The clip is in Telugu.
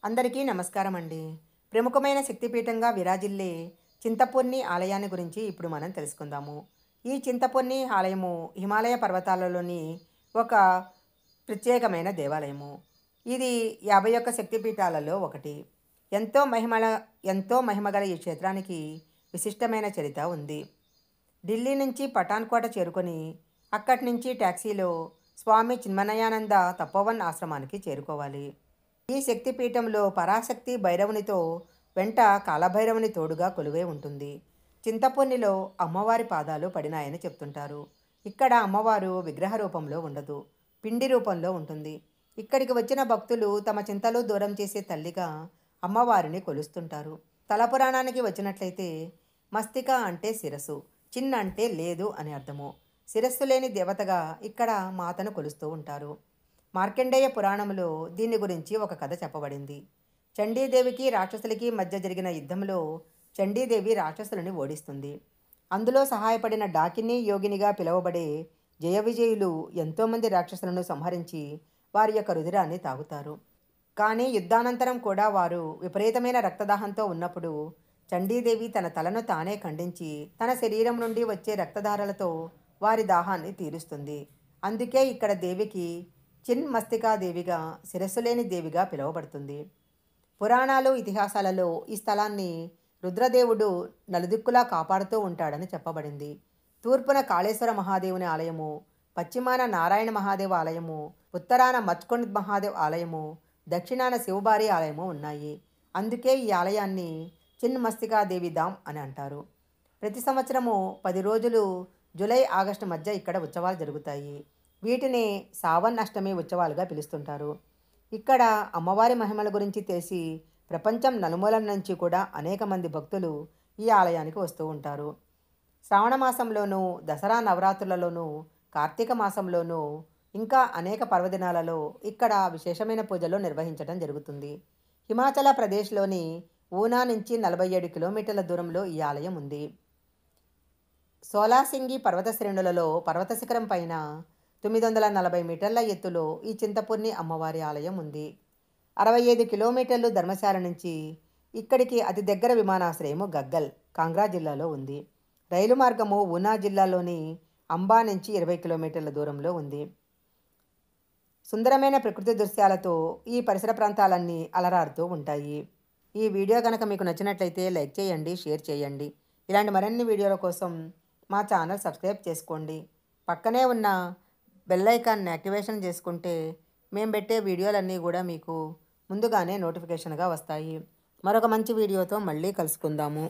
అందరికీ నమస్కారం అండి. ప్రముఖమైన శక్తిపీఠంగా విరాజిల్లే చింతపొన్ని ఆలయాన్ని గురించి ఇప్పుడు మనం తెలుసుకుందాము. ఈ చింతపొన్ని ఆలయము హిమాలయ పర్వతాలలోని ఒక ప్రత్యేకమైన దేవాలయము. ఇది 51 శక్తిపీఠాలలో ఒకటి. ఎంతో మహిమల ఎంతో మహిమగల ఈ క్షేత్రానికి విశిష్టమైన చరిత్ర ఉంది. ఢిల్లీ నుంచి పఠాన్కోట చేరుకొని అక్కడి నుంచి టాక్సీలో స్వామి చిన్మయానంద తపోవన్ ఆశ్రమానికి చేరుకోవాలి. ఈ శక్తిపీఠంలో పరాశక్తి భైరవునితో వెంట కాలభైరవుని తోడుగా కొలువై ఉంటుంది. చింతపొన్నిలో అమ్మవారి పాదాలు పడినాయని చెప్తుంటారు. ఇక్కడ అమ్మవారు విగ్రహ రూపంలో ఉండదు, పిండి రూపంలో ఉంటుంది. ఇక్కడికి వచ్చిన భక్తులు తమ చింతలు దూరం చేసే తల్లిగా అమ్మవారిని కొలుస్తుంటారు. తల పురాణానికి వచ్చినట్లయితే మస్తిక అంటే శిరస్సు, చిన్న అంటే లేదు అని అర్థము. శిరస్సు లేని దేవతగా ఇక్కడ మాతను కొలుస్తూ ఉంటారు. మార్కండేయ పురాణంలో దీని గురించి ఒక కథ చెప్పబడింది. చండీదేవికి రాక్షసులకి మధ్య జరిగిన యుద్ధంలో చండీదేవి రాక్షసులని ఓడిస్తుంది. అందులో సహాయపడిన డాకిని యోగినిగా పిలువబడే జయ విజయులు ఎంతోమంది రాక్షసులను సంహరించి వారి యొక్క రుధిరాన్ని తాగుతారు. కానీ యుద్ధానంతరం కూడా వారు విపరీతమైన రక్తదాహంతో ఉన్నప్పుడు చండీదేవి తన తలను తానే ఖండించి తన శరీరం నుండి వచ్చే రక్తధారలతో వారి దాహాన్ని తీరుస్తుంది. అందుకే ఇక్కడ దేవికి చిన్మస్తికాదేవిగా, శిరస్సులేని దేవిగా పిలువబడుతుంది. పురాణాలు ఇతిహాసాలలో ఈ స్థలాన్ని రుద్రదేవుడు నలుదిక్కులా కాపాడుతూ ఉంటాడని చెప్పబడింది. తూర్పున కాళేశ్వర మహాదేవుని ఆలయము, పశ్చిమాన నారాయణ మహాదేవ ఆలయము, ఉత్తరాన మచ్కొండ్ మహాదేవ్ ఆలయము, దక్షిణాన శివబారి ఆలయము ఉన్నాయి. అందుకే ఈ ఆలయాన్ని చిన్మస్తికాదేవి ధామ్ అని అంటారు. ప్రతి సంవత్సరము 10 రోజులు జూలై ఆగస్టు మధ్య ఇక్కడ ఉత్సవాలు జరుగుతాయి. వీటిని సావన్ అష్టమి ఉత్సవాలుగా పిలుస్తుంటారు. ఇక్కడ అమ్మవారి మహిమల గురించి తెలిసి ప్రపంచం నలుమూలల నుంచి కూడా అనేక మంది భక్తులు ఈ ఆలయానికి వస్తూ ఉంటారు. శ్రావణ మాసంలోనూ, దసరా నవరాత్రులలోనూ, కార్తీక మాసంలోనూ ఇంకా అనేక పర్వదినాలలో ఇక్కడ విశేషమైన పూజలు నిర్వహించడం జరుగుతుంది. హిమాచల ప్రదేశ్లోని ఊనా నుంచి 47 కిలోమీటర్ల దూరంలో ఈ ఆలయం ఉంది. సోలాసింగి పర్వత శ్రేణులలో పర్వత శిఖరం పైన 940 మీటర్ల ఎత్తులో ఈ చింతపొన్ని అమ్మవారి ఆలయం ఉంది. 65 కిలోమీటర్లు ధర్మశాల నుంచి ఇక్కడికి అతి దగ్గర విమానాశ్రయము గగ్గల్, కాంగ్రా జిల్లాలో ఉంది. రైలు మార్గము ఊనా జిల్లాలోని అంబా నుంచి 20 కిలోమీటర్ల దూరంలో ఉంది. సుందరమైన ప్రకృతి దృశ్యాలతో ఈ పరిసర ప్రాంతాలన్నీ అలరారుతూ ఉంటాయి. ఈ వీడియో కనుక మీకు నచ్చినట్లయితే లైక్ చేయండి, షేర్ చేయండి. ఇలాంటి మరిన్ని వీడియోల కోసం మా ఛానల్ సబ్స్క్రైబ్ చేసుకోండి. పక్కనే ఉన్న బెల్ ఐకాన్ని యాక్టివేషన్ చేసుకుంటే మేము పెట్టే వీడియోలన్నీ కూడా మీకు ముందుగానే నోటిఫికేషన్గా వస్తాయి. మరొక మంచి వీడియోతో మళ్ళీ కలుసుకుందాము.